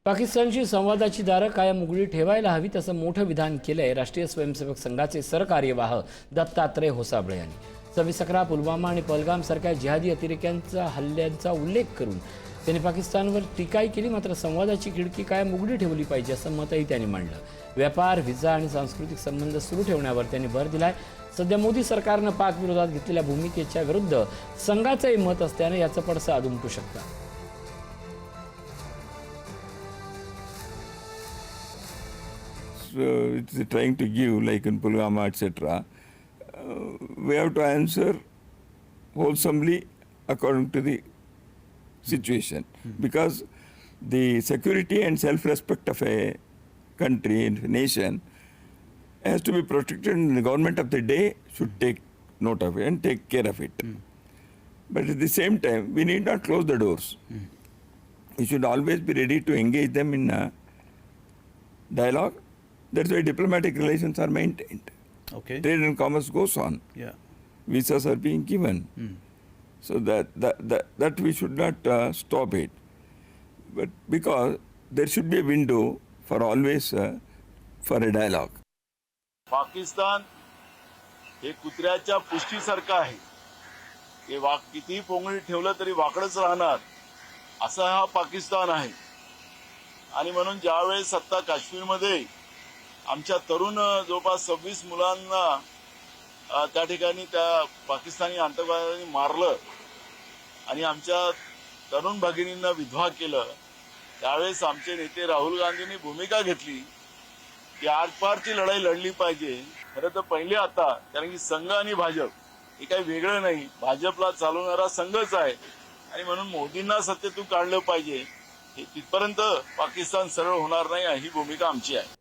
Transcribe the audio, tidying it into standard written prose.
पाकिस्तानशी संवादाची दारं कायम उघडी ठेवायला हवीत असं मोठं विधान केलंय राष्ट्रीय स्वयंसेवक संघाचे सरकार्यवाह दत्तात्रय होसाबळे यांनी। 26/11 पुलवामा आणि पहलगाम सारख्या जिहादी अतिरेक्यांच्या हल्ल्यांचा उल्लेख करून त्यांनी पाकिस्तानवर टीकाही केली। मात्र संवादाची खिडकी कायम उघडी ठेवली पाहिजे असं मतही त्यांनी मांडलं। व्यापार, व्हिसा आणि सांस्कृतिक संबंध सुरू ठेवण्यावर त्यांनी भर दिलाय। सध्या मोदी सरकारनं पाक विरोधात घेतलेल्या भूमिकेच्या विरुद्ध संघाचंही मत असल्यानं याचं पडसाद उमटू शकतं। It's trying to give, like in Pulwama, etc., we have to answer wholesomely according to the situation. Because the security and self-respect of a country and nation has to be protected, and the government of the day should take note of it and take care of it. But at the same time, we need not close the doors. We should always be ready to engage them in dialogue. That's why diplomatic relations are maintained. Okay. Trade and commerce goes on. Yeah. Visas are being given. So that we should not stop it. But because there should be a window for always for a dialogue. Pakistan हे कुत्र्याच्या पुष्टीसारखं आहे। ते कितीही पोंगळी ठेवलं तरी वाकडच राहणार असा हा पाकिस्तान आहे। आणि म्हणून ज्यावेळेस आता काश्मीरमध्ये आमच्या तरुण जवळपास 26 मुलांना त्या ठिकाणी त्या पाकिस्तानी आतंकवाद्यांनी मारलं आणि आमच्या तरुण भगिनींना विधवा केलं, त्यावेळेस आमचे नेते राहुल गांधींनी भूमिका घेतली की आरपारची लढाई लढली पाहिजे। खरं तर पहिले आता, कारण की संघ आणि भाजप हे काही वेगळं नाही, भाजपला चालवणारा संघच आहे आणि म्हणून मोदींना सत्तेतून काढलं पाहिजे। हे तिथपर्यंत पाकिस्तान सरळ होणार नाही ही भूमिका आमची आहे।